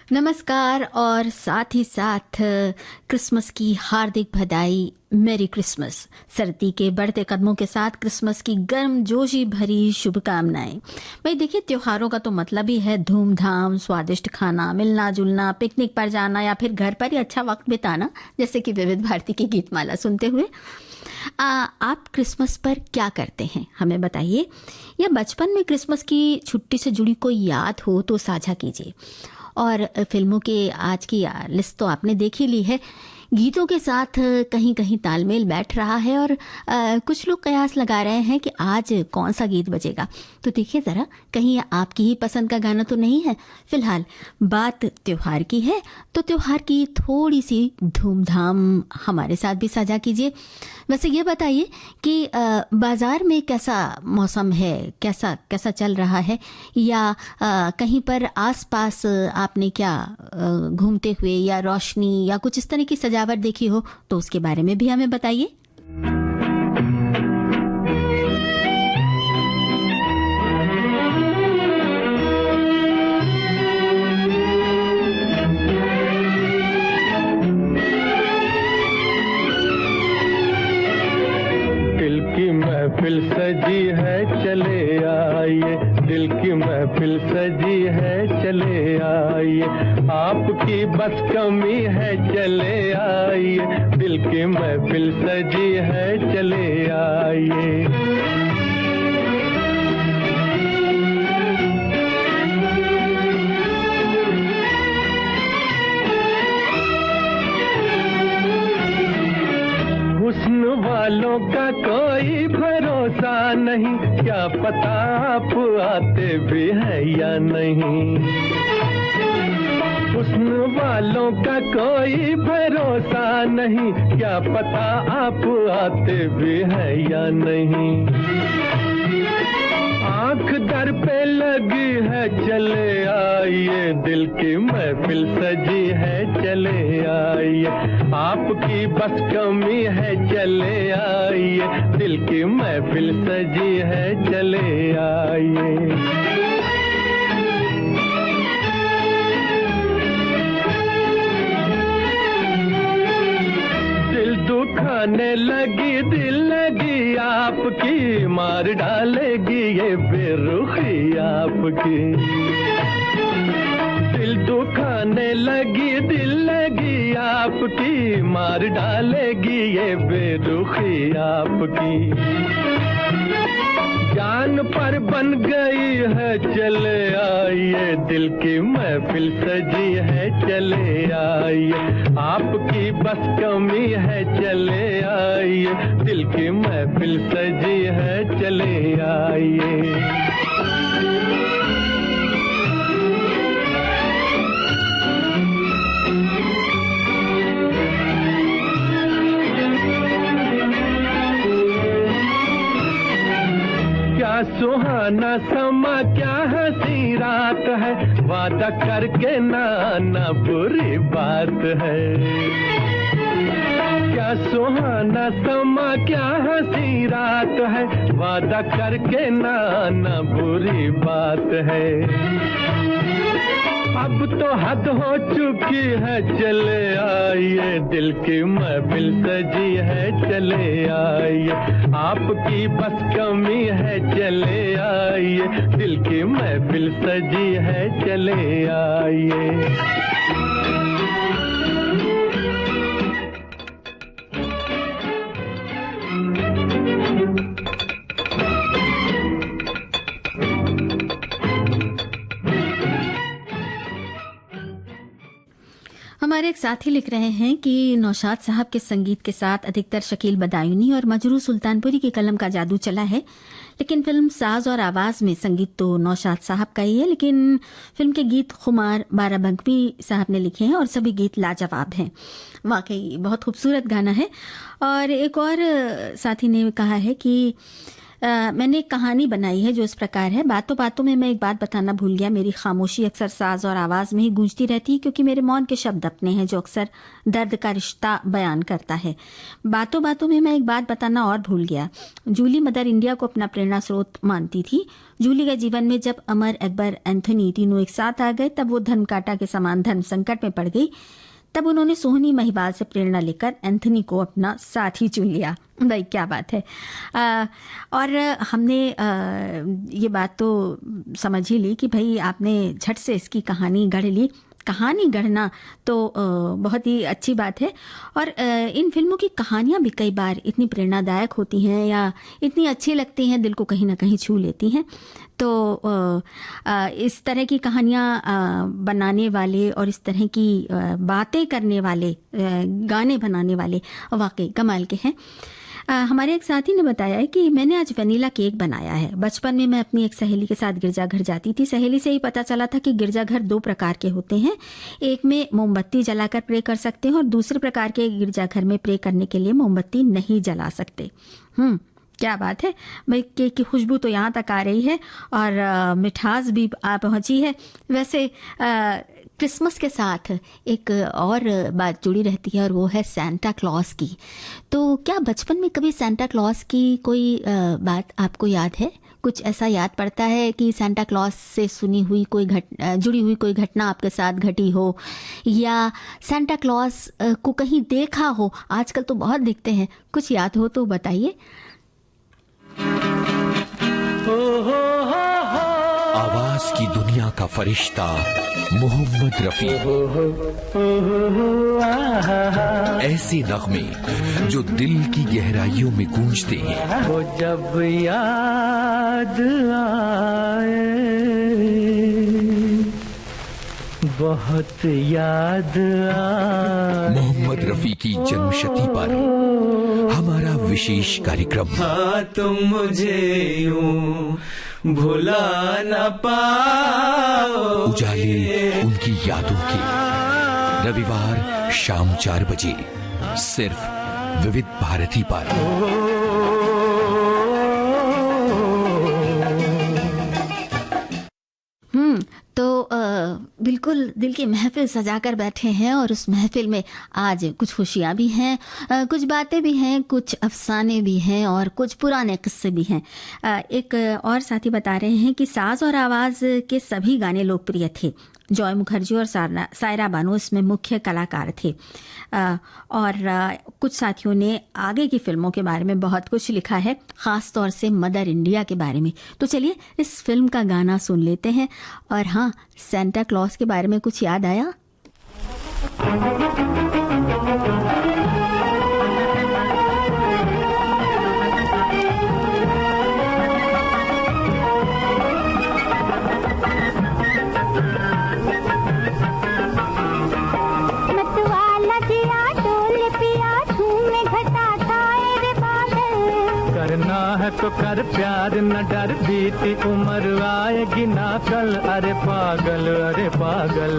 नमस्कार और साथ ही साथ क्रिसमस की हार्दिक बधाई। मेरी क्रिसमस। सर्दी के बढ़ते कदमों के साथ क्रिसमस की गर्म जोशी भरी शुभकामनाएं। भाई देखिए, त्योहारों का तो मतलब ही है धूमधाम, स्वादिष्ट खाना, मिलना जुलना, पिकनिक पर जाना या फिर घर पर ही अच्छा वक्त बिताना, जैसे कि विविध भारती की गीतमाला सुनते हुए। आप क्रिसमस पर क्या करते हैं, हमें बताइए। या बचपन में क्रिसमस की छुट्टी से जुड़ी कोई याद हो तो साझा कीजिए। और फिल्मों के आज की लिस्ट तो आपने देख ही ली है। गीतों के साथ कहीं कहीं तालमेल बैठ रहा है और कुछ लोग कयास लगा रहे हैं कि आज कौन सा गीत बजेगा। तो देखिए ज़रा, कहीं आपकी ही पसंद का गाना तो नहीं है। फिलहाल बात त्योहार की है तो त्योहार की थोड़ी सी धूमधाम हमारे साथ भी साझा कीजिए। वैसे ये बताइए कि बाज़ार में कैसा मौसम है, कैसा कैसा चल रहा है, या कहीं पर आसपास आपने क्या घूमते हुए या रोशनी या कुछ इस तरह की सजावट देखी हो तो उसके बारे में भी हमें बताइए। दिल की महफिल सजी है चले आइए, दिल की महफिल सजी है चले आइए, आपकी बस कमी है चले आइए, दिल की महफिल सजी है चले आइए। हुस्न वालों का कोई भरोसा नहीं, क्या पता आप आते भी हैं या नहीं। हुस्न वालों का कोई भरोसा नहीं, क्या पता आप आते भी हैं या नहीं। आंख दर पे लगी है चले आइए, दिल की महफिल सजी है चले आइए, आपकी बस कमी है चले आइए, दिल की महफिल सजी है चले आइए। दुखाने लगी दिल लगी आपकी, मार डालेगी ये बेरुखी आपकी। दिल दुखाने लगी दिल लगी आपकी, मार डालेगी ये बेरुखी आपकी। जान पर बन गई है चले आइए, दिल की महफिल सजी है चले आइए, आपकी बस कमी है चले आइए, दिल की महफिल सजी है चले आइए। सुहाना समा क्या हंसी रात है, वादा करके ना बुरी बात है। क्या सुहाना समा क्या हंसी रात है, वादा करके ना बुरी बात है। अब तो हद हो चुकी है चले आइए, दिल की महफिल सजी है चले आइए, आपकी बस कमी है चले आइए, दिल की महफिल सजी है चले आइए। हमारे एक साथी लिख रहे हैं कि नौशाद साहब के संगीत के साथ अधिकतर शकील बदायूनी और मजरू सुल्तानपुरी की कलम का जादू चला है, लेकिन फिल्म साज और आवाज़ में संगीत तो नौशाद साहब का ही है, लेकिन फिल्म के गीत खुमार बाराबंकी साहब ने लिखे हैं और सभी गीत लाजवाब हैं। वाकई बहुत खूबसूरत गाना है। और एक और साथी ने कहा है कि मैंने एक कहानी बनाई है जो इस प्रकार है। बातों बातों में मैं एक बात बताना भूल गया। मेरी खामोशी अक्सर साज और आवाज़ में ही गूंजती रहती है, क्योंकि मेरे मौन के शब्द अपने हैं जो अक्सर दर्द का रिश्ता बयान करता है। बातों बातों में मैं एक बात बताना और भूल गया। जूली मदर इंडिया को अपना प्रेरणा स्रोत मानती थी। जूली के जीवन में जब अमर, अकबर, एंथोनी तीनों एक साथ आ गए, तब वो धर्मकांटा के समान धर्म संकट में पड़ गई। तब उन्होंने सोहनी महिवाल से प्रेरणा लेकर एंथनी को अपना साथी चुन लिया। भाई क्या बात है। और हमने ये बात तो समझ ही ली कि भाई आपने झट से इसकी कहानी गढ़ ली। कहानी गढ़ना तो बहुत ही अच्छी बात है। और इन फिल्मों की कहानियाँ भी कई बार इतनी प्रेरणादायक होती हैं या इतनी अच्छी लगती हैं, दिल को कहीं ना कहीं छू लेती हैं। तो इस तरह की कहानियाँ बनाने वाले और इस तरह की बातें करने वाले, गाने बनाने वाले वाकई कमाल के हैं। हमारे एक साथी ने बताया है कि मैंने आज वनीला केक बनाया है। बचपन में मैं अपनी एक सहेली के साथ गिरजाघर जाती थी। सहेली से ही पता चला था कि गिरजाघर 2 प्रकार के होते हैं। एक में मोमबत्ती जलाकर प्रे कर सकते हैं और दूसरे प्रकार के गिरजाघर में प्रे करने के लिए मोमबत्ती नहीं जला सकते। क्या बात है भाई। केक की खुशबू तो यहाँ तक आ रही है और मिठास भी आ पहुँची है। वैसे क्रिसमस के साथ एक और बात जुड़ी रहती है और वो है सेंटा क्लॉज की। तो क्या बचपन में कभी सेंटा क्लॉज की कोई बात आपको याद है? कुछ ऐसा याद पड़ता है कि सेंटा क्लॉज से सुनी हुई कोई जुड़ी हुई कोई घटना आपके साथ घटी हो, या सेंटा क्लॉज को कहीं देखा हो? आजकल तो बहुत दिखते हैं, कुछ याद हो तो बताइए। आवाज की दुनिया का फरिश्ता मोहम्मद रफी। ऐसे नगमे जो दिल की गहराइयों में गूंजते हैं। वो जब याद आए, बहुत याद आए। मोहम्मद रफी की जन्मशती पर हमारा विशेष कार्यक्रम। हाँ तुम मुझे यूं भुला न पाओ। उजाले उनकी यादों के, रविवार शाम 4 बजे सिर्फ विविध भारती पर। तो बिल्कुल दिल की महफिल सजा कर बैठे हैं और उस महफिल में आज कुछ खुशियाँ भी हैं, कुछ बातें भी हैं, कुछ अफसाने भी हैं और कुछ पुराने किस्से भी हैं। एक और साथी बता रहे हैं कि साज और आवाज़ के सभी गाने लोकप्रिय थे। जॉय मुखर्जी और सायरा बानो इसमें मुख्य कलाकार थे। और कुछ साथियों ने आगे की फिल्मों के बारे में बहुत कुछ लिखा है, ख़ास तौर से मदर इंडिया के बारे में। तो चलिए इस फिल्म का गाना सुन लेते हैं। और हाँ, सेंटा क्लॉज के बारे में कुछ याद आया? तो कर प्यार न डर, बीती उम्र आएगी ना कल। अरे पागल, अरे पागल।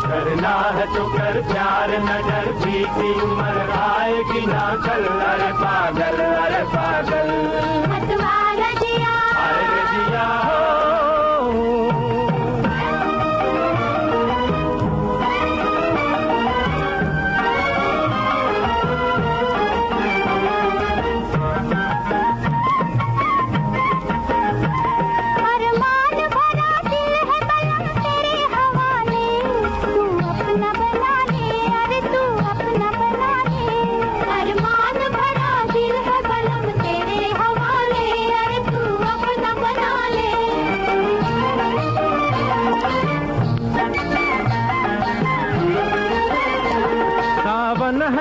करना है तो कर प्यार न डर, बीती उम्र आएगी ना कल। अरे पागल, अरे पागल। अरे जिया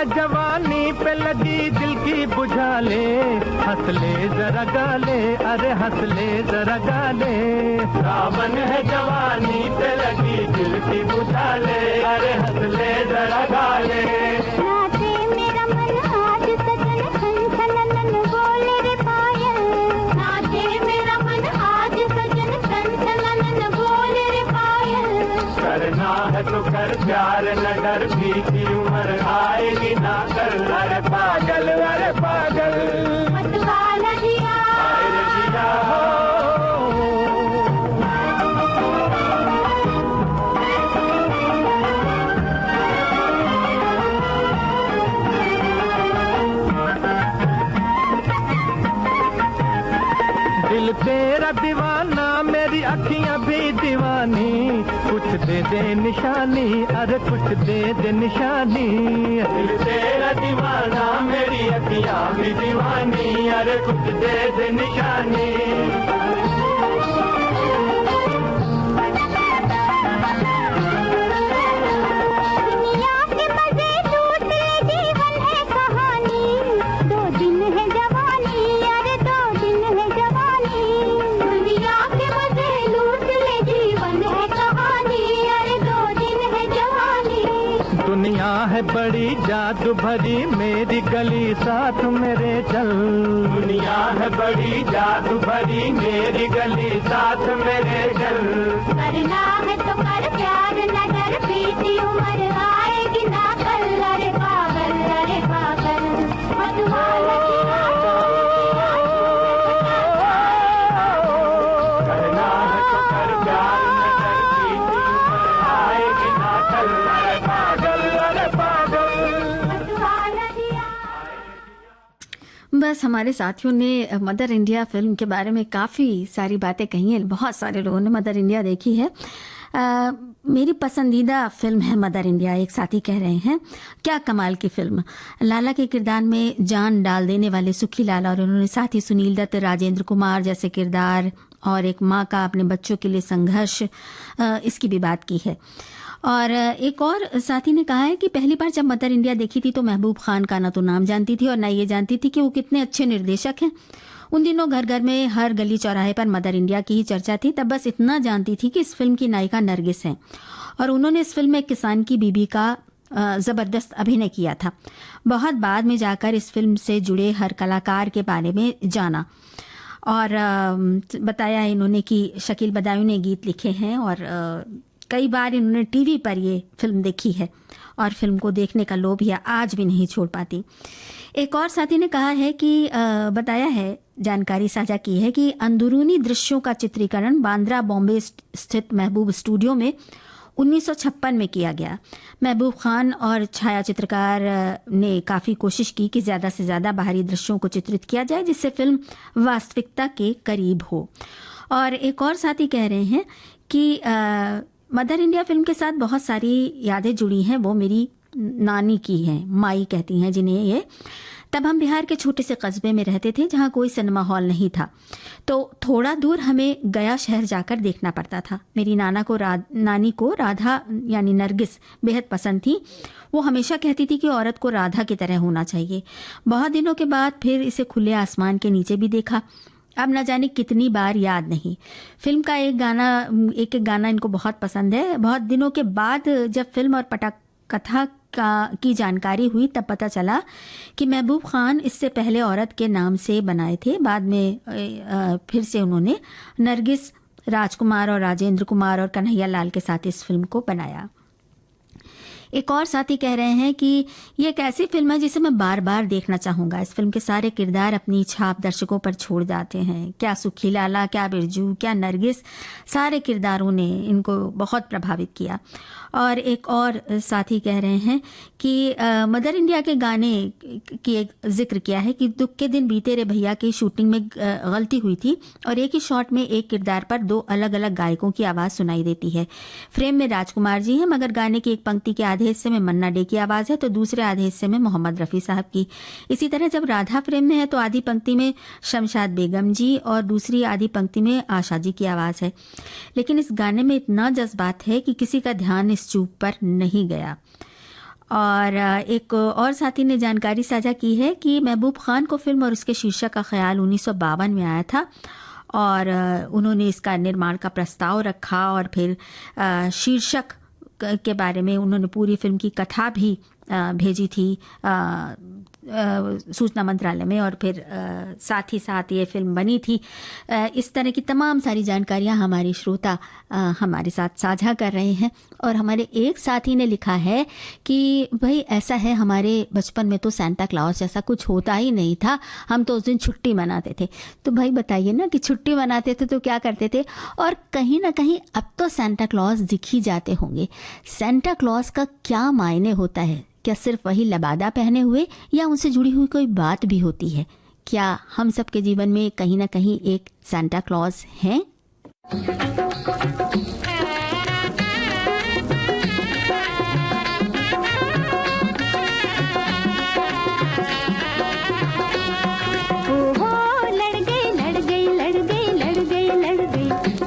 जवानी पे लगी दिल की बुझा ले, हंस ले जरा गाले। अरे हंस ले जरा गाले। सावन है जवानी पे लगी दिल की बुझा ले। अरे हंस ले जरा गाले। नाचे मेरा मन आज सजन खन खनन बोले रे पायल। नाचे मेरा मन आज सजन खन खनन बोले रे पायल। करना है तो कर प्यार न डर बीती उम्र आएगी ना कल। अरे पागल अरे पागल मतवाला जिया अरे जिया हो। दिल तेरा दीवाना मेरी अखियां भी दीवानी, कुछ दे दे निशानी अरे कुछ दे दे निशानी। दिल तेरा दीवाना मेरी अखियां भी दीवानी अरे कुछ दे दे निशानी। दुनिया के मजे लूट ले जीवन है कहानी, 2 दिन है जवानी अरे 2 दिन है जवानी। दुनिया के मजे लूट ले जीवन है कहानी अरे 2 दिन है जवानी। दुनिया है बड़ी जादू भरी मेरी गली साथ मेरे चल। दुनिया है बड़ी जादू भरी मेरी गली साथ मेरे चल। करना है तो कर प्यार न डर बीती उम्र आएगी ना कल। अरे पागल मतवाला करना है तो कर प्यार न डर बीती उम्र आएगी ना कल। अरे पागल मतवाला जिया। बस हमारे साथियों ने मदर इंडिया फिल्म के बारे में काफ़ी सारी बातें कही हैं। बहुत सारे लोगों ने मदर इंडिया देखी है। मेरी पसंदीदा फिल्म है मदर इंडिया, एक साथी कह रहे हैं। क्या कमाल की फिल्म। लाला के किरदार में जान डाल देने वाले सुखी लाला और उन्होंने साथ ही सुनील दत्त, राजेंद्र कुमार जैसे किरदार और एक माँ का अपने बच्चों के लिए संघर्ष, इसकी भी बात की है। और एक और साथी ने कहा है कि पहली बार जब मदर इंडिया देखी थी तो महबूब खान का ना तो नाम जानती थी और ना ये जानती थी कि वो कितने अच्छे निर्देशक हैं। उन दिनों घर घर में हर गली चौराहे पर मदर इंडिया की ही चर्चा थी। तब बस इतना जानती थी कि इस फिल्म की नायिका नरगिस हैं और उन्होंने इस फिल्म में एक किसान की बीबी का ज़बरदस्त अभिनय किया था। बहुत बाद में जाकर इस फिल्म से जुड़े हर कलाकार के बारे में जाना और बताया इन्होंने कि शकील बदायूं ने गीत लिखे हैं और कई बार इन्होंने टीवी पर ये फिल्म देखी है और फिल्म को देखने का लोभ या आज भी नहीं छोड़ पाती। एक और साथी ने कहा है कि बताया है, जानकारी साझा की है कि अंदरूनी दृश्यों का चित्रीकरण बांद्रा बॉम्बे स्थित महबूब स्टूडियो में 1956 में किया गया। महबूब खान और छायाचित्रकार ने काफ़ी कोशिश की कि ज़्यादा से ज़्यादा बाहरी दृश्यों को चित्रित किया जाए जिससे फिल्म वास्तविकता के करीब हो। और एक और साथी कह रहे हैं कि मदर इंडिया फिल्म के साथ बहुत सारी यादें जुड़ी हैं, वो मेरी नानी की हैं, माई कहती हैं जिन्हें ये। तब हम बिहार के छोटे से कस्बे में रहते थे जहाँ कोई सिनेमा हॉल नहीं था, तो थोड़ा दूर हमें गया शहर जाकर देखना पड़ता था। मेरी नानी को राधा यानी नरगिस बेहद पसंद थी। वो हमेशा कहती थी कि औरत को राधा की तरह होना चाहिए। बहुत दिनों के बाद फिर इसे खुले आसमान के नीचे भी देखा, अब न जाने कितनी बार याद नहीं। फिल्म का एक गाना इनको बहुत पसंद है। बहुत दिनों के बाद जब फिल्म और पटकथा की जानकारी हुई तब पता चला कि महबूब खान इससे पहले औरत के नाम से बनाए थे। बाद में फिर से उन्होंने नरगिस, राजकुमार और राजेंद्र कुमार और कन्हैया लाल के साथ इस फिल्म को बनाया। एक और साथी कह रहे हैं कि ये एक ऐसी फिल्म है जिसे मैं बार बार देखना चाहूँगा। इस फिल्म के सारे किरदार अपनी छाप दर्शकों पर छोड़ जाते हैं। क्या सुखी लाला, क्या बिरजू, क्या नरगिस, सारे किरदारों ने इनको बहुत प्रभावित किया। और एक और साथी कह रहे हैं कि मदर इंडिया के गाने की एक जिक्र किया है कि दुख के दिन बीते रे भैया की शूटिंग में गलती हुई थी और एक ही शॉट में एक किरदार पर 2 अलग अलग गायकों की आवाज़ सुनाई देती है। फ्रेम में राजकुमार जी हैं मगर गाने की एक पंक्ति के आधे हिस्से में मन्ना डे की आवाज़ है तो दूसरे आधे हिस्से में मोहम्मद रफ़ी साहब की। इसी तरह जब राधा फ्रेम में है तो आधी पंक्ति में शमशाद बेगम जी और दूसरी आधी पंक्ति में आशा जी की आवाज़ है। लेकिन इस गाने में इतना जज्बात है कि किसी का ध्यान इस चूक पर नहीं गया। और एक और साथी ने जानकारी साझा की है कि महबूब खान को फिल्म और उसके शीर्षक का ख्याल 1952 में आया था और उन्होंने इसका निर्माण का प्रस्ताव रखा और फिर शीर्षक के बारे में उन्होंने पूरी फिल्म की कथा भी भेजी थी सूचना मंत्रालय में, और फिर साथ ही साथ ये फिल्म बनी थी। इस तरह की तमाम सारी जानकारियां हमारे श्रोता हमारे साथ साझा कर रहे हैं। और हमारे एक साथी ने लिखा है कि भाई ऐसा है, हमारे बचपन में तो सेंटा क्लॉज जैसा कुछ होता ही नहीं था, हम तो उस दिन छुट्टी मनाते थे। तो भाई बताइए ना कि छुट्टी मनाते थे तो क्या करते थे, और कहीं ना कहीं अब तो सेंटा क्लॉज दिख ही जाते होंगे। सेंटा क्लॉज का क्या मायने होता है? क्या सिर्फ वही लबादा पहने हुए, या उनसे जुड़ी हुई कोई बात भी होती है? क्या हम सबके जीवन में कहीं ना कहीं एक सेंटा क्लॉज है?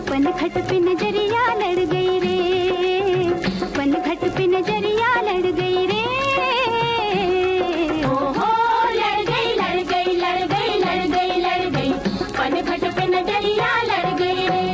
पनघट पे नजरिया लड़ गई रे, पनघट पे नजरिया लड़ गई रे। ओहो लड़ गई लड़ गई लड़ गई लड़ गई लड़ गई, पनघट पे नजरिया लड़ गई रे।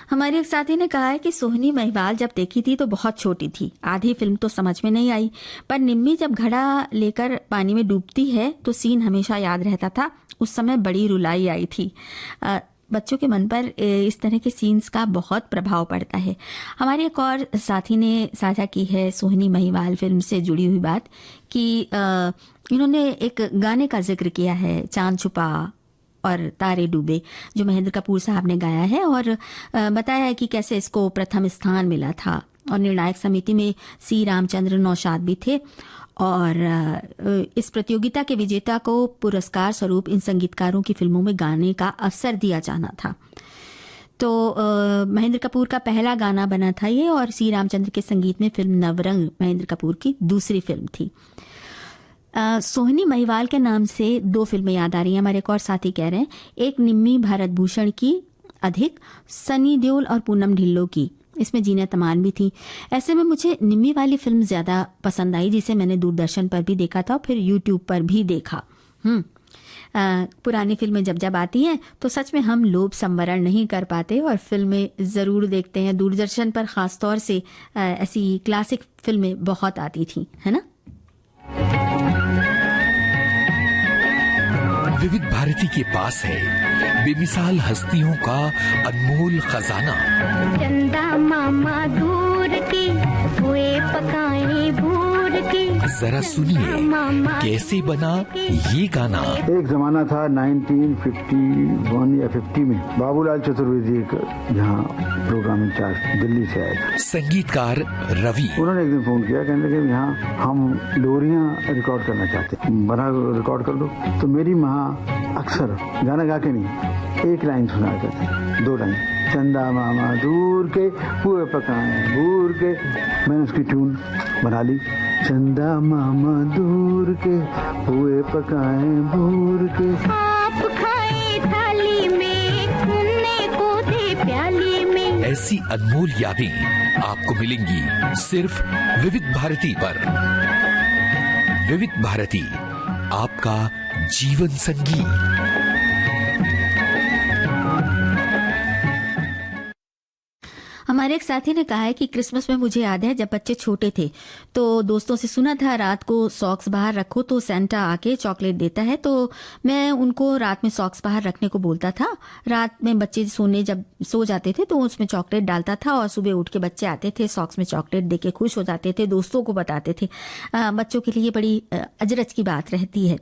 हमारे एक साथी ने कहा है कि सोहनी महिवाल जब देखी थी तो बहुत छोटी थी, आधी फिल्म तो समझ में नहीं आई, पर निम्मी जब घड़ा लेकर पानी में डूबती है तो सीन हमेशा याद रहता था। उस समय बड़ी रुलाई आई थी। बच्चों के मन पर इस तरह के सीन्स का बहुत प्रभाव पड़ता है। हमारे एक और साथी ने साझा की है सोहनी महिवाल फिल्म से जुड़ी हुई बात कि इन्होंने एक गाने का जिक्र किया है, चांद छुपा और तारे डूबे, जो महेंद्र कपूर साहब ने गाया है, और बताया है कि कैसे इसको प्रथम स्थान मिला था। और निर्णायक समिति में सी रामचंद्र नौशाद भी थे, और इस प्रतियोगिता के विजेता को पुरस्कार स्वरूप इन संगीतकारों की फिल्मों में गाने का अवसर दिया जाना था। तो महेंद्र कपूर का पहला गाना बना था ये, और सी रामचंद्र के संगीत में फिल्म नवरंग महेंद्र कपूर की दूसरी फिल्म थी। सोहिनी महिवाल के नाम से 2 फिल्में याद आ रही हैं। हमारे एक और साथी कह रहे हैं, एक निम्मी भारत भूषण की, अधिक सनी देओल और पूनम ढिल्लो की, इसमें जीनत अमान भी थी। ऐसे में मुझे निम्मी वाली फिल्म ज़्यादा पसंद आई, जिसे मैंने दूरदर्शन पर भी देखा था, फिर यूट्यूब पर भी देखा। पुरानी फिल्में जब जब आती हैं तो सच में हम लोभ संवरण नहीं कर पाते और फिल्में ज़रूर देखते हैं। दूरदर्शन पर ख़ास तौर से ऐसी क्लासिक फिल्में बहुत आती थी, है ना। विविध भारती के पास है बेमिसाल हस्तियों का अनमोल खजाना। चंदा मामा दूर के हुए पकाए भूर के। जरा सुनिए कैसे बना ये गाना। एक जमाना था 1951 या 50 में, बाबूलाल चतुर्वेदी यहाँ प्रोग्राम इंचार्ज दिल्ली से आए। संगीतकार रवि, उन्होंने एक दिन फोन किया, कहने लगे यहाँ हम लोरियां रिकॉर्ड करना चाहते हैं, बना रिकॉर्ड कर दो। तो मेरी माँ अक्सर गाना गा के नहीं, एक लाइन सुना करती, 2 लाइन, चंदा मामा दूर के हुए पकाए भूर के। मैंने उसकी ट्यून बना ली, चंदा मामा दूर के हुए पकाए भूर के। आप खाए थाली में, सुनने को दे प्याली में। ऐसी अनमोल यादें आपको मिलेंगी सिर्फ विविध भारती पर। विविध भारती, आपका जीवन संगीत। हमारे एक साथी ने कहा है कि क्रिसमस में मुझे याद है जब बच्चे छोटे थे तो दोस्तों से सुना था रात को सॉक्स बाहर रखो तो सेंटा आके चॉकलेट देता है, तो मैं उनको रात में सॉक्स बाहर रखने को बोलता था। रात में बच्चे जब सो जाते थे तो उसमें चॉकलेट डालता था और सुबह उठ के बच्चे आते थे, सॉक्स में चॉकलेट देके खुश हो जाते थे, दोस्तों को बताते थे। बच्चों के लिए बड़ी अजरज की बात रहती है।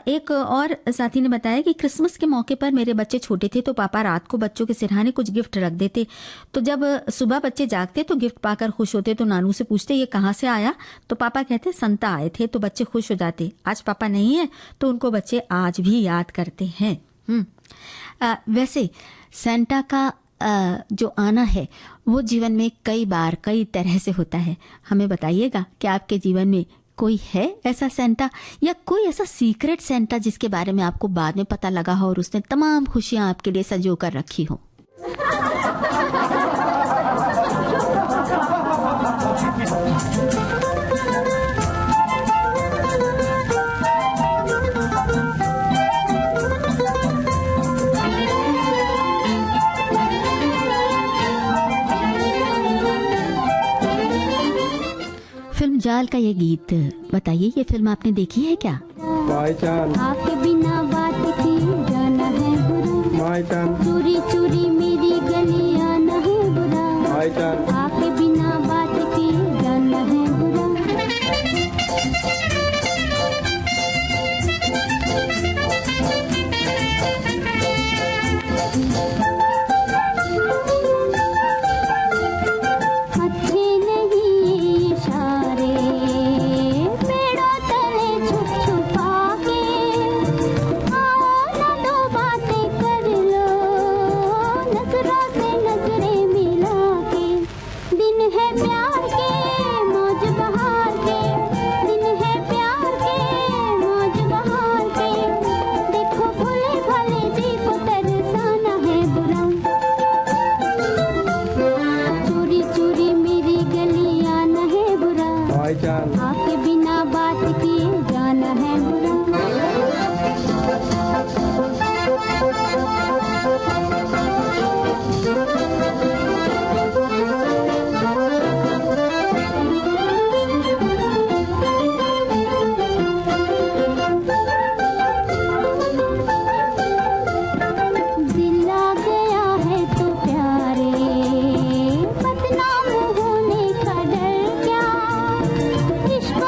एक और साथी ने बताया कि क्रिसमस के मौके पर मेरे बच्चे छोटे थे तो पापा रात को बच्चों के सिरहाने कुछ गिफ्ट रख देते, तो जब सुबह बच्चे जागते तो गिफ्ट पाकर खुश होते, तो नानू से पूछते ये कहाँ से आया, तो पापा कहते संता आए थे, तो बच्चे खुश हो जाते। आज पापा नहीं है तो उनको बच्चे आज भी याद करते हैं। वैसे सेंटा का जो आना है वो जीवन में कई बार कई तरह से होता है। हमें बताइएगा कि आपके जीवन में कोई है ऐसा सेंटा या कोई ऐसा सीक्रेट सेंटा जिसके बारे में आपको बाद में पता लगा हो और उसने तमाम खुशियां आपके लिए संजो कर रखी हो। फिल्म जाल का ये गीत, बताइए ये फिल्म आपने देखी है क्या? आपके बिना बात की जाना है बुरा, चोरी चोरी मेरी गली आना है बुरा, आपके बिना बात की जाना है बुरा। आपके बिना बात किए जाना है बुरा। दिल आ गया है तो प्यारे, बदनाम होने का डर क्या, इश्क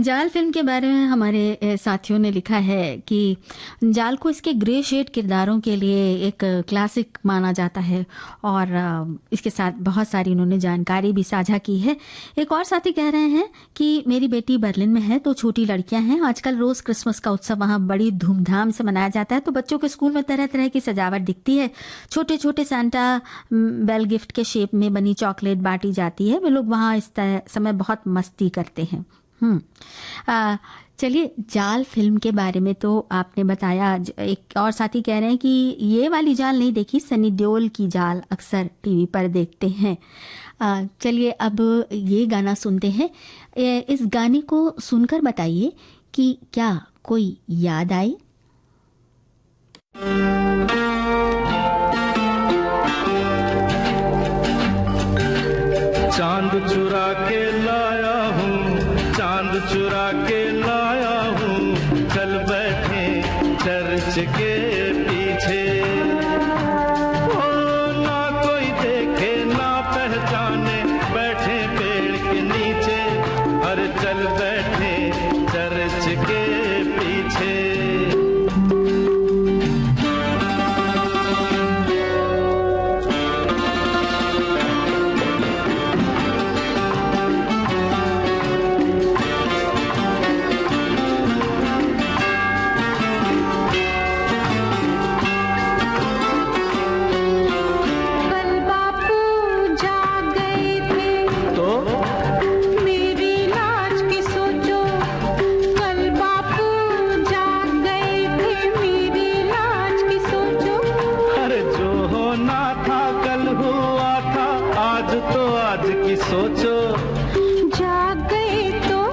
जाल फिल्म के बारे में हमारे साथियों ने लिखा है कि जाल को इसके ग्रे शेड किरदारों के लिए एक क्लासिक माना जाता है और इसके साथ बहुत सारी उन्होंने जानकारी भी साझा की है। एक और साथी कह रहे हैं कि मेरी बेटी बर्लिन में है तो छोटी लड़कियां हैं, आजकल रोज क्रिसमस का उत्सव वहाँ बड़ी धूमधाम से मनाया जाता है, तो बच्चों के स्कूल में तरह तरह की सजावट दिखती है, छोटे छोटे सांता बेल गिफ्ट के शेप में बनी चॉकलेट बांटी जाती है, वे लोग वहाँ इस समय बहुत मस्ती करते हैं। चलिए, जाल फिल्म के बारे में तो आपने बताया। एक और साथी कह रहे हैं कि ये वाली जाल नहीं देखी, सनी देओल की जाल अक्सर टीवी पर देखते हैं। चलिए अब ये गाना सुनते हैं। इस गाने को सुनकर बताइए कि क्या कोई याद आई। चांद चुरा के लाया हूँ, चांद चुरा के लाया हूँ, चल बैठे चर्च के पीछे। ओ ना कोई देखे ना पहचाने, बैठे पेड़ के नीचे, और चल बैठे चर्च के पीछे।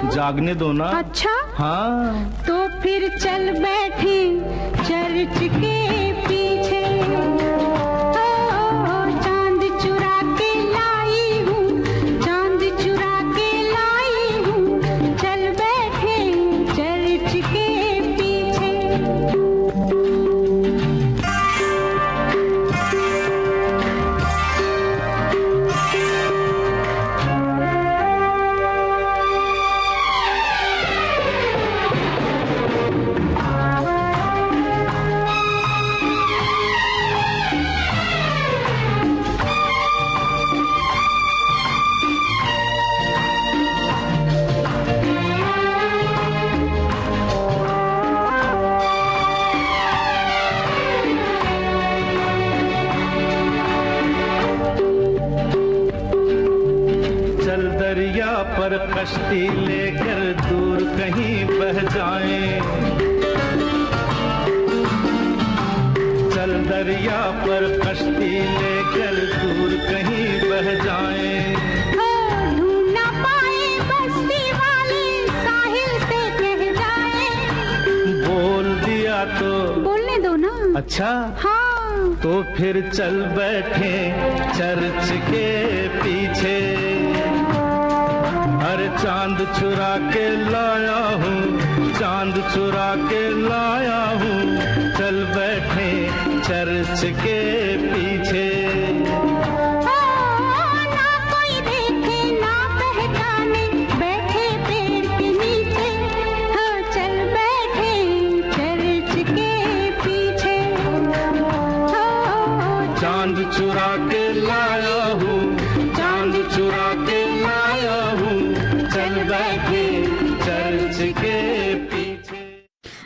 जागने दो ना। अच्छा हाँ, तो फिर चल बैठे चर्च के पीछे। चांद चुरा के लाई हूँ, चांद चुरा के लाई हूँ, चल बैठे चर्च के पीछे। पर कश्ती लेकर दूर कहीं बह जाएं, चल दरिया पर कश्ती लेकर दूर कहीं बह जाएं। ढूंढ ना पाए बस्ती वाले साहिल से कह जाएं। बोल दिया तो बोलने दो ना। अच्छा हाँ, तो फिर चल बैठे चर्च के पीछे। अरे चांद चुरा के लाया हूँ, चांद चुरा के लाया हूँ, चल बैठे चर्च के पीछे। ना कोई देखे ना पहचाने, बैठे पेड़ के नीचे, हाँ चल बैठे चर्च के पीछे। चांद चुरा के लाया हूँ, चांद चुरा के लाया हूँ, चल बैठे चर्च के पीछे।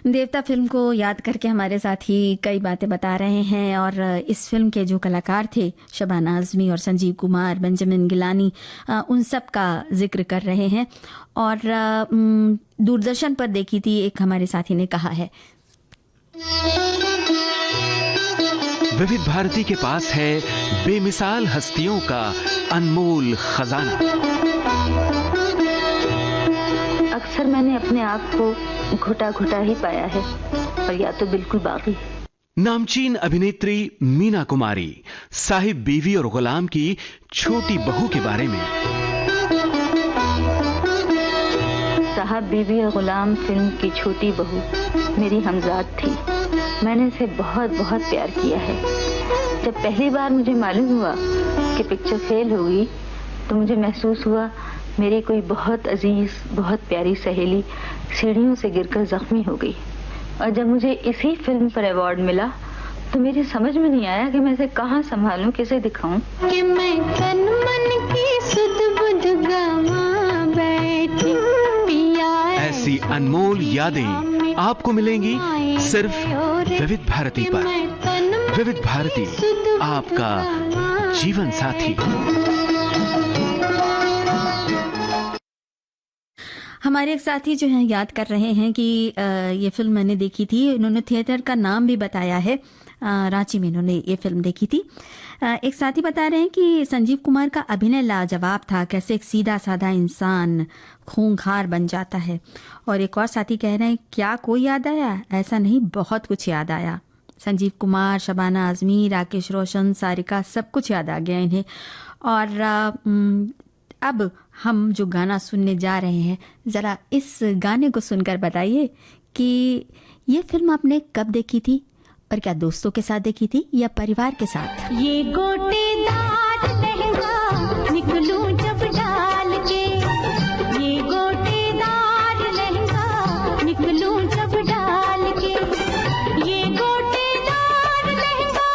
देवता फिल्म को याद करके हमारे साथी कई बातें बता रहे हैं और इस फिल्म के जो कलाकार थे शबाना आजमी और संजीव कुमार, बेंजामिन गिलानी, उन सब का जिक्र कर रहे हैं। और दूरदर्शन पर देखी थी, एक हमारे साथी ने कहा है। विविध भारती के पास है बेमिसाल हस्तियों का अनमोल खजाना। अक्सर मैंने अपने आप को घुटा घुटा ही पाया है, और या तो बिल्कुल बाकी। नामचीन अभिनेत्री मीना कुमारी साहिब बीवी और गुलाम की छोटी बहू के बारे में। साहब बीवी और गुलाम फिल्म की छोटी बहू मेरी हमजाद थी। मैंने इसे बहुत बहुत प्यार किया है। जब पहली बार मुझे मालूम हुआ कि पिक्चर फेल होगी तो मुझे महसूस हुआ मेरी कोई बहुत अजीज, बहुत प्यारी सहेली सीढ़ियों से गिरकर जख्मी हो गई, और जब मुझे इसी फिल्म पर अवार्ड मिला तो मेरी समझ में नहीं आया कि मैं इसे कहाँ संभालूं, किसे दिखाऊं। कि मैं तन मन की सुध बुध गवा बैठी पिया। ऐसी अनमोल यादें आपको मिलेंगी सिर्फ विविध भारती पर। विविध भारती, आपका जीवन साथी। हमारे एक साथी जो हैं याद कर रहे हैं कि ये फिल्म मैंने देखी थी। उन्होंने थिएटर का नाम भी बताया है, रांची में इन्होंने ये फिल्म देखी थी। एक साथी बता रहे हैं कि संजीव कुमार का अभिनय लाजवाब था, कैसे एक सीधा साधा इंसान खूंखार बन जाता है। और एक और साथी कह रहे हैं, क्या कोई याद आया? ऐसा नहीं, बहुत कुछ याद आया। संजीव कुमार, शबाना आजमी, राकेश रोशन, सारिका, सब कुछ याद आ गया इन्हें। और अब हम जो गाना सुनने जा रहे हैं, ज़रा इस गाने को सुनकर बताइए कि ये फिल्म आपने कब देखी थी, और क्या दोस्तों के साथ देखी थी या परिवार के साथ? ये गोटेदार लहंगा निकलूं जब डाल के, ये गोटेदार लहंगा निकलूं जब डाल के, ये गोटेदार लहंगा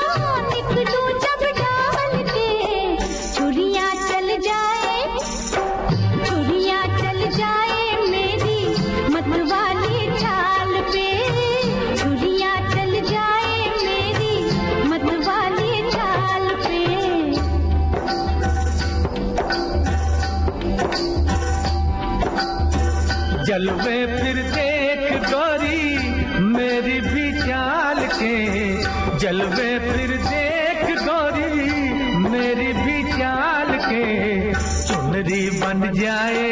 निकलूं जब डाल के, छुरियां चल जाए, छुरियां चल जाए मेरी मतवाली चाल पे, छुरियां चल जाए मेरी मतवाली चाल पे। जलवे फिर देख गोरी मेरी भी चाल के, जलवे फिर देख गोरी मेरी भी चाल के, चुनरी बन जाए,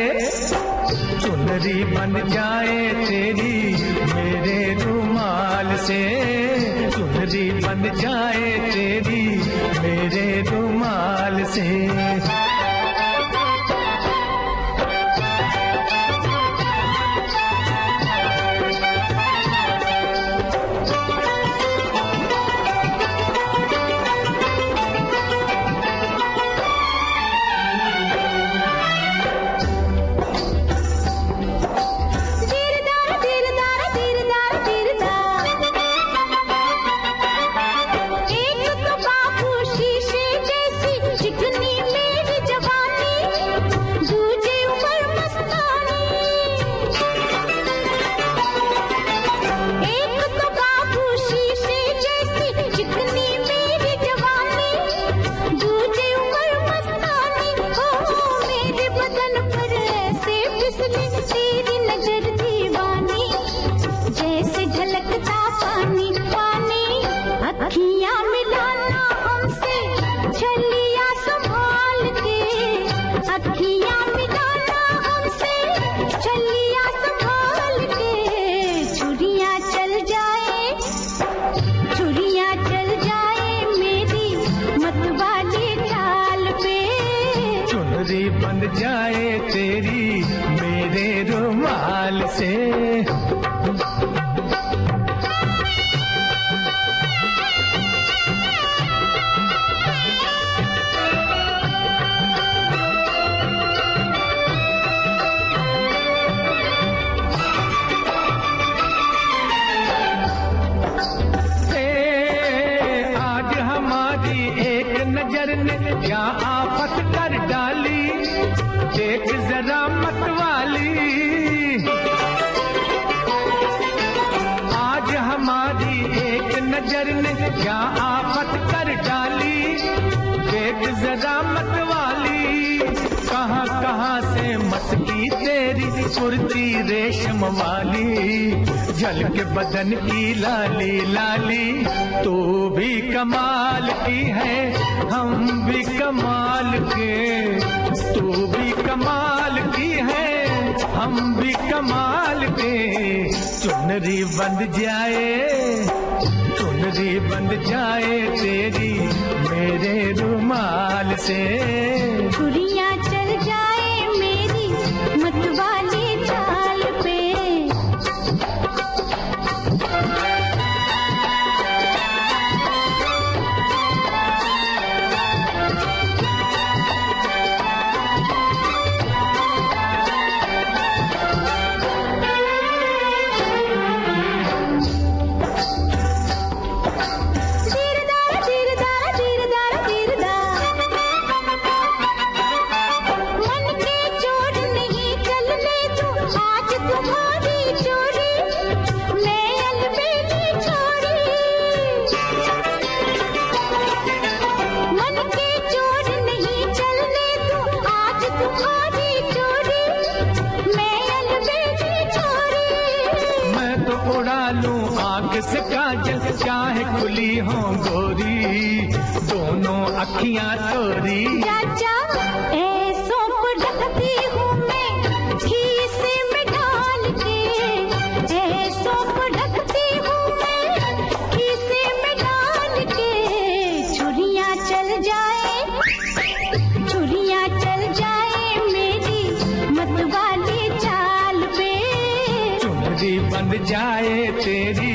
चुनरी बन जाए तेरी मेरे रुमाल से, चुनरी बन जाए तेरी मेरे रुमाल से। बन जाए तेरी मेरे रुमाल से। आज हमारी एक नजर ने क्या आफत कर डाली, देख जरा मतवाली। आज हमारी एक नजर ने क्या आफत कर डाली, देख जरा मतवाली। कहाँ कहाँ से मस्की तेरी कुर्ती रेशम वाली, झलक बदन की लाली लाली। तू भी कमाल की है, हम भी कमाल के, तू भी कमाल की है, हम भी कमाल के। चुनरी बंध जाए, चुनरी बंध जाए तेरी मेरे रुमाल से। छुरियां चल जाए मेरी मतवाली चाल पे। काजल चाहे खुली हो गोरी, दोनों अखियां तोरी। चाचा ऐसों को ढकती हूँ मैं खीसे में डाल के, ऐसों को ढकती हूँ मैं खीसे में डाल के। छुरियाँ चल जाए मेरी मतवाली चाल पे, चुनरी बन जाए तेरी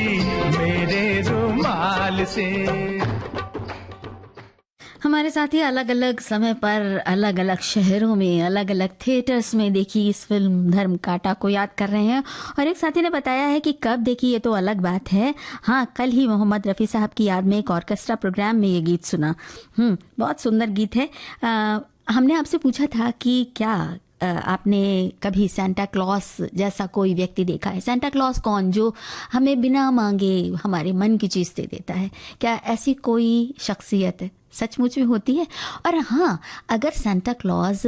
मेरे रुमाल से। हमारे साथी अलग अलग समय पर अलग अलग शहरों में अलग अलग थिएटर्स में देखी इस फिल्म धर्म कांटा को याद कर रहे हैं। और एक साथी ने बताया है कि कब देखी ये तो अलग बात है, हाँ कल ही मोहम्मद रफ़ी साहब की याद में एक ऑर्केस्ट्रा प्रोग्राम में ये गीत सुना। बहुत सुंदर गीत है। हमने आपसे पूछा था कि क्या आपने कभी सेंटा क्लॉस जैसा कोई व्यक्ति देखा है? सेंटा क्लॉस कौन, जो हमें बिना मांगे हमारे मन की चीज़ दे देता है? क्या ऐसी कोई शख्सियत सचमुच में होती है? और हाँ, अगर सेंटा क्लॉज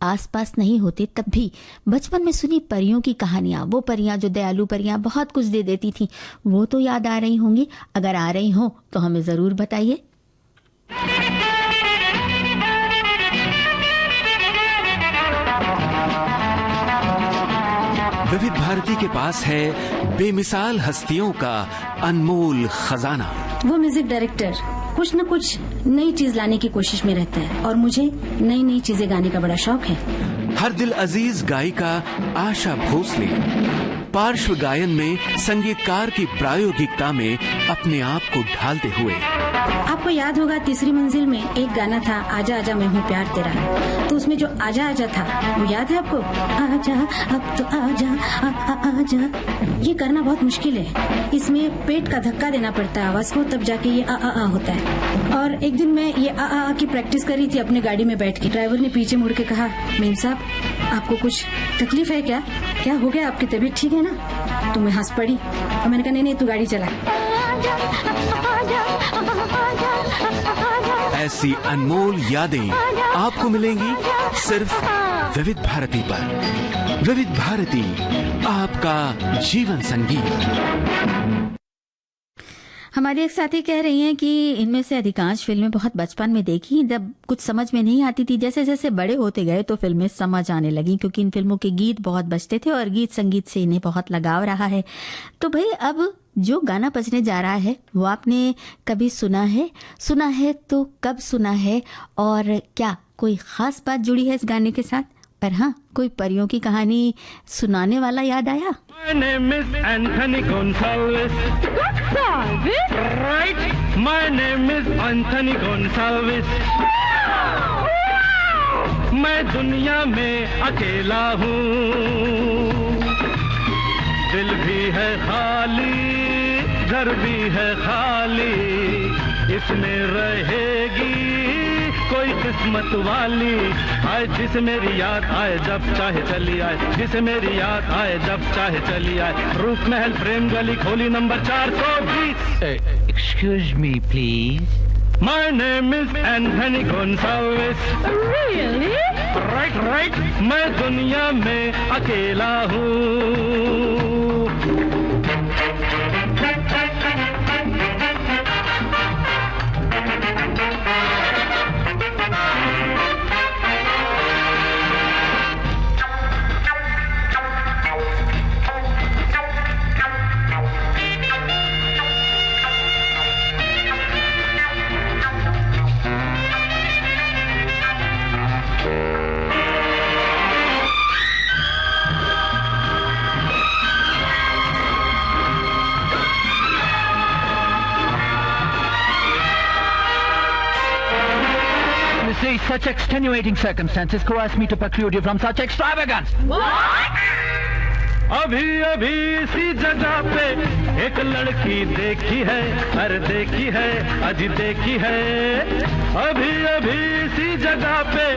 आसपास नहीं होते तब भी बचपन में सुनी परियों की कहानियाँ, वो परियाँ जो दयालु परियाँ बहुत कुछ दे देती थी, वो तो याद आ रही होंगी। अगर आ रही हो तो हमें ज़रूर बताइए। विविध भारती के पास है बेमिसाल हस्तियों का अनमोल खजाना। वो म्यूजिक डायरेक्टर कुछ न कुछ नई चीज लाने की कोशिश में रहता है और मुझे नई नई चीजें गाने का बड़ा शौक है। हर दिल अजीज गायिका आशा भोसले पार्श्व गायन में संगीतकार की प्रायोगिकता में अपने आप को ढालते हुए। आपको याद होगा तीसरी मंजिल में एक गाना था, आजा आजा मैं हूँ प्यार तेरा, तो उसमें जो आजा आजा था वो याद है आपको? आजा अब तो आजा आजा। ये करना बहुत मुश्किल है, इसमें पेट का धक्का देना पड़ता है आवाज को, तब जाके ये आ होता है। और एक दिन मैं ये आ की प्रैक्टिस कर रही थी अपनी गाड़ी में बैठ के। ड्राइवर ने पीछे मुड़ के कहा, मेम साहब आपको कुछ तकलीफ है क्या? क्या हो गया, आपकी तबीयत ठीक है ना? तो मैं हंस पड़ी और मैंने कहा नहीं तू गाड़ी चला। ऐसी अनमोल यादें आपको मिलेंगी सिर्फ विविध भारती पर। विविध भारती, आपका जीवन संगीत। हमारी एक साथी कह रही हैं कि इनमें से अधिकांश फिल्में बहुत बचपन में देखी, जब कुछ समझ में नहीं आती थी। जैसे जैसे बड़े होते गए तो फिल्में समझ आने लगी, क्योंकि इन फिल्मों के गीत बहुत बजते थे और गीत संगीत से इन्हें बहुत लगाव रहा है। तो भाई अब जो गाना बजने जा रहा है वो आपने कभी सुना है तो कब सुना है, और क्या कोई खास बात जुड़ी है इस गाने के साथ? पर हाँ, कोई परियों की कहानी सुनाने वाला याद आया? My name is Anthony Gonsalves. Gonsalves? Right. My name is Anthony Gonsalves. मैं दुनिया में अकेला हूँ, दिल भी है खाली, घर भी है खाली, इसमें रहेगी कोई किस्मत वाली। आए जिसे मेरी याद आए जब चाहे चली आए, जिसे मेरी याद आए जब चाहे चली आए। रूप महल प्रेम गली खोली number 420। Excuse me, please. My name is Anthony Gonsalves. Really? Right. मैं दुनिया में अकेला हूँ। See, such extenuating circumstances coerce me to preclude you from such extravagance. What? अभी अभी इसी जगह पे एक लड़की देखी है, अरे देखी है, अजी देखी है। अभी अभी इसी जगह पे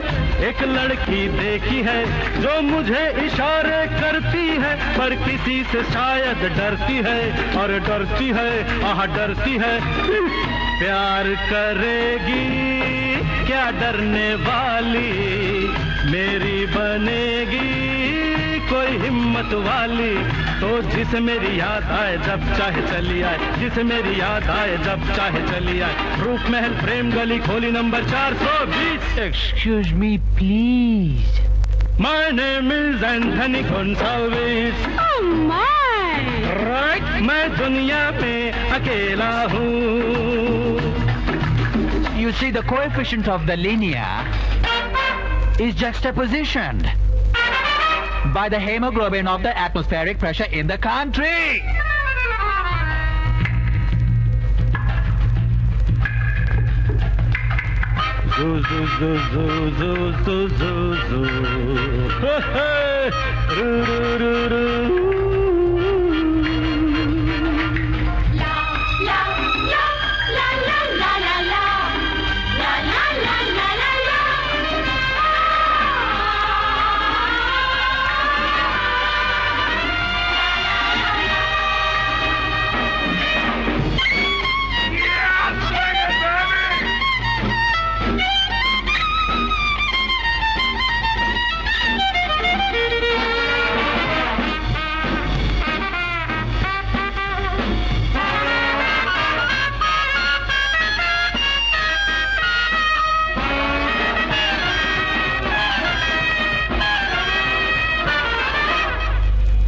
एक लड़की देखी है, जो मुझे इशारे करती है, पर किसी से शायद डरती है, और डरती है, आह डरती है। प्यार करेगी क्या डरने वाली, मेरी बनेगी कोई हिम्मत वाली, तो जिसे मेरी याद आए जब चाहे चली आए, जिसे मेरी याद आए जब चाहे चली आए। रूप महल प्रेम गली खोली number 420। Excuse me, please. My name is Anthony Gonsalves. Oh my! Right, मैं दुनिया में अकेला हूँ। You see, the coefficient of the linear is juxtapositioned by the hemoglobin of the atmospheric pressure in the country. Zoo, zoo, zoo, zoo, zoo, zoo, zoo, zoo. Hey, hey. Roo, roo, roo, roo.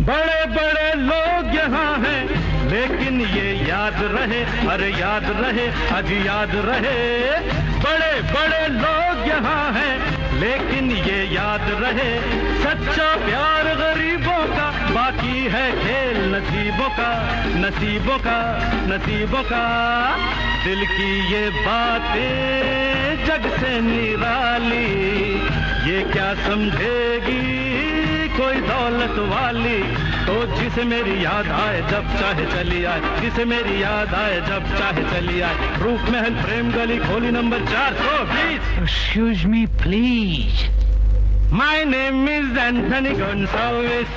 बड़े बड़े लोग यहाँ हैं, लेकिन ये याद रहे, अरे याद रहे, आज याद रहे। बड़े बड़े लोग यहाँ हैं, लेकिन ये याद रहे, सच्चा प्यार गरीबों का, बाकी है खेल नसीबों का, नसीबों का, नसीबों का। दिल की ये बातें जग से निराली, ये क्या समझेगी कोई दौलत वाली, तो जिसे मेरी याद आए जब चाहे चली आए, जिसे मेरी याद आए जब चाहे चली आए। रूप महल प्रेम गली खोली number 420। Excuse me, please. My name is Anthony Gonsalves.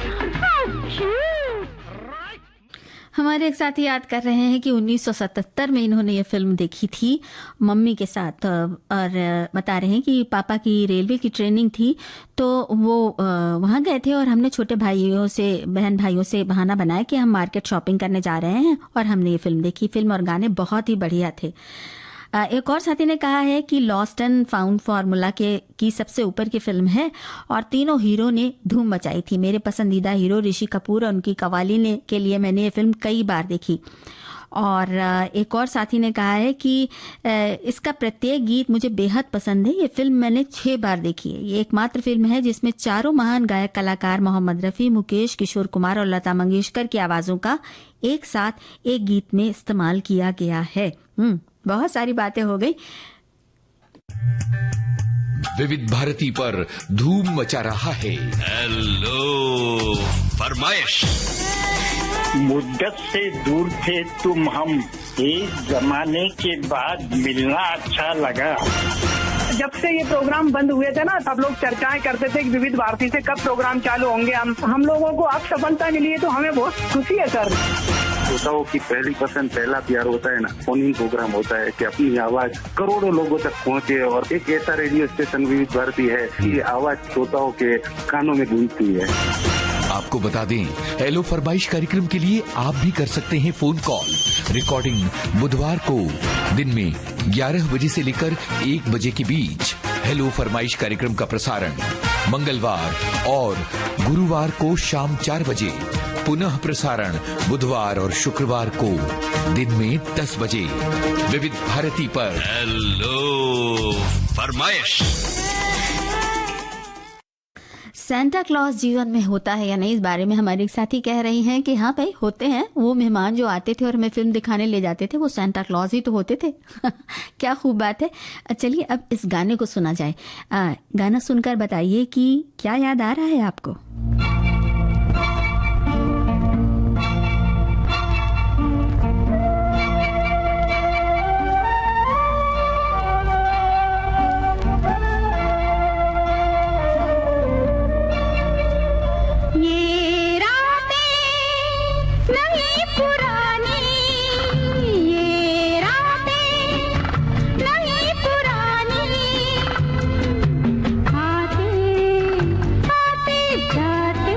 हमारे एक साथी याद कर रहे हैं कि 1977 में इन्होंने ये फिल्म देखी थी मम्मी के साथ, और बता रहे हैं कि पापा की रेलवे की ट्रेनिंग थी, तो वो वहाँ गए थे और हमने छोटे भाइयों से, बहन भाइयों से बहाना बनाया कि हम मार्केट शॉपिंग करने जा रहे हैं, और हमने ये फिल्म देखी। फिल्म और गाने बहुत ही बढ़िया थे। एक और साथी ने कहा है कि लॉस्ट एंड फाउंड फार्मूला की सबसे ऊपर की फिल्म है और तीनों हीरो ने धूम मचाई थी। मेरे पसंदीदा हीरो ऋषि कपूर और उनकी कवाली के लिए मैंने ये फिल्म कई बार देखी। और एक और साथी ने कहा है कि इसका प्रत्येक गीत मुझे बेहद पसंद है। ये फिल्म मैंने 6 बार देखी है। ये एकमात्र फिल्म है जिसमें चारों महान गायक कलाकार मोहम्मद रफ़ी, मुकेश, किशोर कुमार और लता मंगेशकर की आवाज़ों का एक साथ एक गीत में इस्तेमाल किया गया है। बहुत सारी बातें हो गई। विविध भारती पर धूम मचा रहा है हेलो फरमाइश। मुद्दत से दूर थे तुम हम, एक जमाने के बाद मिलना अच्छा लगा। जब से ये प्रोग्राम बंद हुए थे ना, सब लोग चर्चाएं करते थे कि विविध भारती से कब प्रोग्राम चालू होंगे। हम लोगों को अब सफलता मिली है तो हमें बहुत खुशी है सर। श्रोताओं की पहली पसंद, पहला प्यार होता है ना, फोन इन प्रोग्राम होता है कि अपनी आवाज करोड़ों लोगों तक पहुंचे, और एक ऐसा रेडियो स्टेशन विविध भारती है कि आवाज श्रोताओं के कानों में गूंजती है। आपको बता दें, हेलो फरमाइश कार्यक्रम के लिए आप भी कर सकते हैं फोन कॉल। रिकॉर्डिंग बुधवार को दिन में 11 बजे से लेकर 1 बजे के बीच। हेलो फरमाइश कार्यक्रम का प्रसारण मंगलवार और गुरुवार को शाम 4 बजे, पुनः प्रसारण बुधवार और शुक्रवार को दिन में 10 बजे विविध भारती पर। हेलो फरमाइश। सेंटा क्लॉज जीवन में होता है या नहीं, इस बारे में हमारे एक साथी कह रही हैं कि हाँ भाई होते हैं। वो मेहमान जो आते थे और हमें फिल्म दिखाने ले जाते थे वो सेंटा क्लॉज ही तो होते थे। क्या खूब बात है। चलिए अब इस गाने को सुना जाए। गाना सुनकर बताइए कि क्या याद आ रहा है आपको। जाते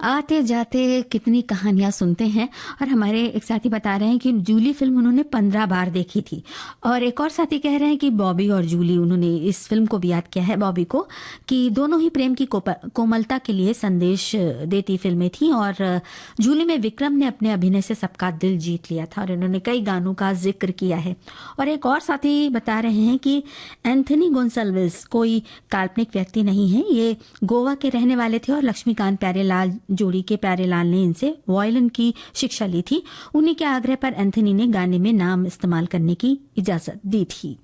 आते जाते कितनी कहानियां सुनते हैं। और हमारे एक साथी बता रहे हैं कि जूली फिल्म उन्होंने 15 बार देखी थी। और एक और साथी कह रहे हैं कि बॉबी और जूली, उन्होंने इस फिल्म को भी याद किया है बॉबी को, कि दोनों ही प्रेम की कोमलता के लिए संदेश देती फिल्में थी। और जूली में विक्रम ने अपने अभिनय से सबका दिल जीत लिया था और इन्होंने कई गानों का जिक्र किया है। और एक और साथी बता रहे हैं कि एंथनी गोंसाल्विस कोई काल्पनिक व्यक्ति नहीं है, ये गोवा के रहने वाले थे और लक्ष्मीकांत प्यारेलाल जोड़ी के प्यारेलाल ने इनसे वायलिन की शिक्षा ली थी। उन्हीं के आग्रह पर एंथनी ने गाने में नाम इस्तेमाल करने की इजाजत दी थी।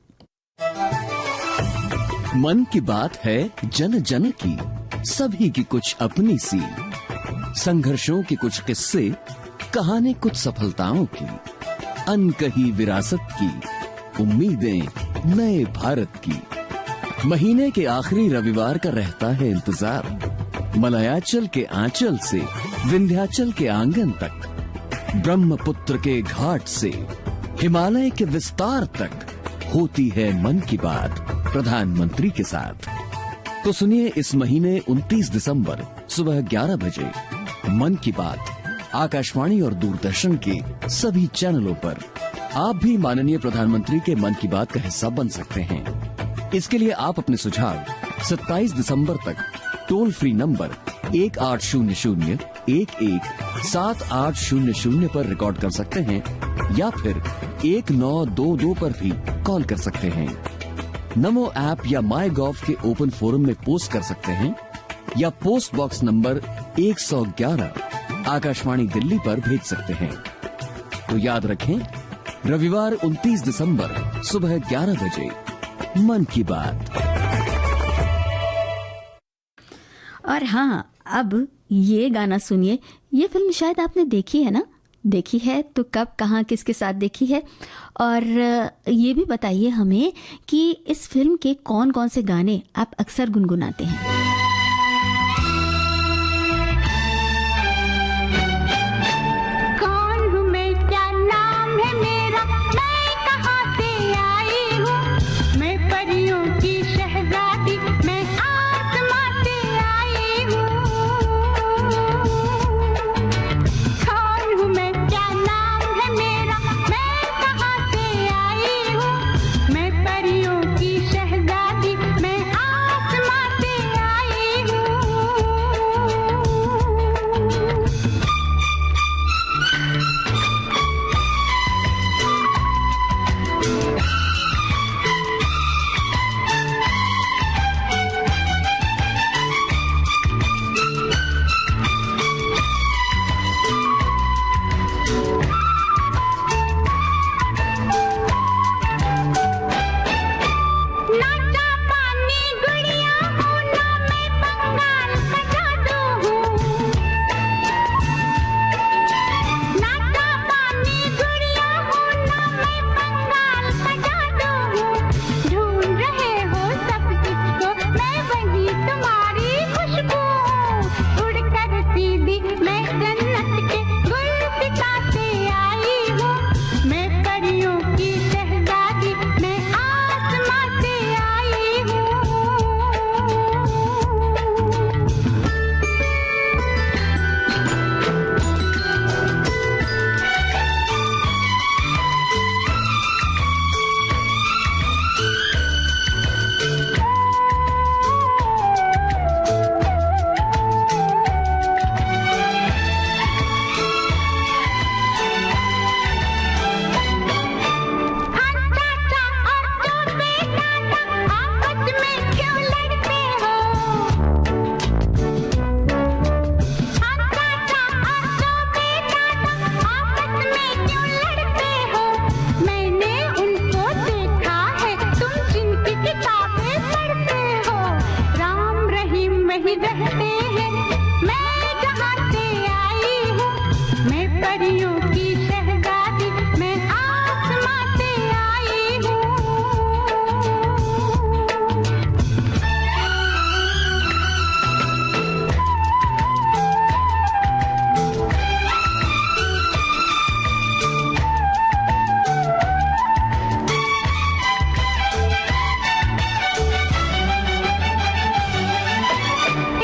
मन की बात है जन जन की, सभी की कुछ अपनी सी, संघर्षों के कुछ किस्से, कहानी कुछ सफलताओं की, अनकही विरासत की, उम्मीदें नए भारत की। महीने के आखिरी रविवार का रहता है इंतजार, मलयाचल के आंचल से विंध्याचल के आंगन तक, ब्रह्मपुत्र के घाट से हिमालय के विस्तार तक होती है मन की बात प्रधानमंत्री के साथ। तो सुनिए इस महीने 29 दिसंबर सुबह 11 बजे मन की बात आकाशवाणी और दूरदर्शन के सभी चैनलों पर। आप भी माननीय प्रधानमंत्री के मन की बात का हिस्सा बन सकते हैं। इसके लिए आप अपने सुझाव 27 दिसंबर तक टोल फ्री नंबर 1800-11-7800 पर रिकॉर्ड कर सकते हैं या फिर 1922 पर भी कॉल कर सकते हैं। नमो ऐप या माई गॉव के ओपन फोरम में पोस्ट कर सकते हैं या post box number 111 Akashvani Delhi पर भेज सकते हैं। तो याद रखें, रविवार 29 दिसंबर सुबह 11 बजे मन की बात। और हाँ, अब ये गाना सुनिए। ये फिल्म शायद आपने देखी है ना? देखी है तो कब, कहाँ, किसके साथ देखी है? और ये भी बताइए हमें कि इस फिल्म के कौन कौन से गाने आप अक्सर गुनगुनाते हैं।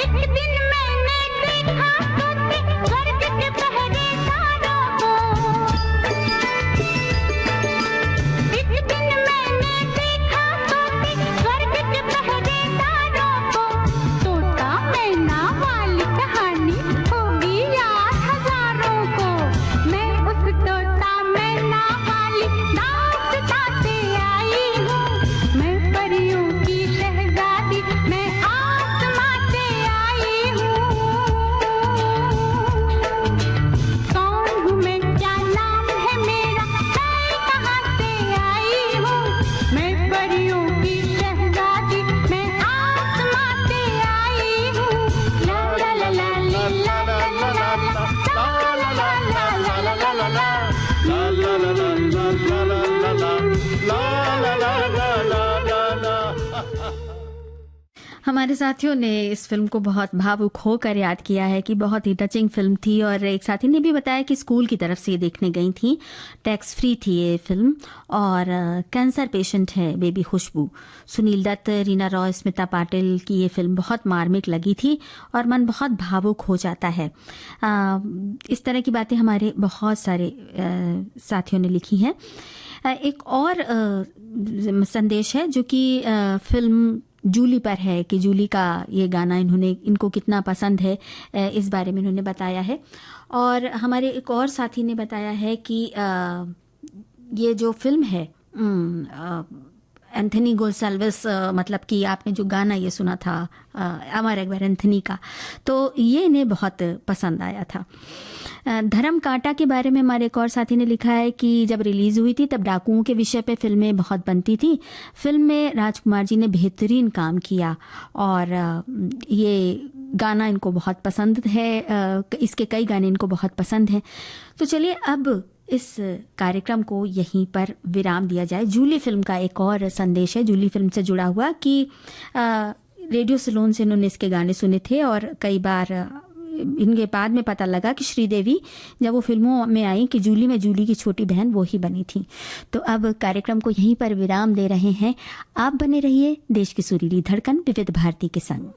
एक दिन मैंने देखा तो हमारे साथियों ने इस फिल्म को बहुत भावुक होकर याद किया है कि बहुत ही टचिंग फिल्म थी, और एक साथी ने भी बताया कि स्कूल की तरफ से ये देखने गई थी। टैक्स फ्री थी ये फिल्म, और कैंसर पेशेंट है बेबी खुशबू। सुनील दत्त, रीना रॉय, स्मिता पाटिल की ये फिल्म बहुत मार्मिक लगी थी और मन बहुत भावुक हो जाता है। इस तरह की बातें हमारे बहुत सारे साथियों ने लिखी हैं। एक और संदेश है जो कि फिल्म जूली पर है, कि जूली का ये गाना इनको कितना पसंद है, इस बारे में इन्होंने बताया है। और हमारे एक और साथी ने बताया है कि ये जो फिल्म है एंथनी गोन्साल्विस, मतलब कि आपने जो गाना ये सुना था अमर अकबर एंथनी का, तो ये इन्हें बहुत पसंद आया था। धर्म कांटा के बारे में हमारे एक और साथी ने लिखा है कि जब रिलीज हुई थी तब डाकुओं के विषय पे फिल्में बहुत बनती थी। फिल्म में राजकुमार जी ने बेहतरीन काम किया और ये गाना इनको बहुत पसंद है, इसके कई गाने इनको बहुत पसंद हैं। तो चलिए अब इस कार्यक्रम को यहीं पर विराम दिया जाए। जूली फिल्म का एक और संदेश है जूली फिल्म से जुड़ा हुआ कि रेडियो सिलोन से इन्होंने इसके गाने सुने थे, और कई बार इनके बाद में पता लगा कि श्रीदेवी जब वो फिल्मों में आई कि जूली में जूली की छोटी बहन वो ही बनी थी। तो अब कार्यक्रम को यहीं पर विराम दे रहे हैं। आप बने रहिए देश की सुरीली धड़कन विविध भारती के संग।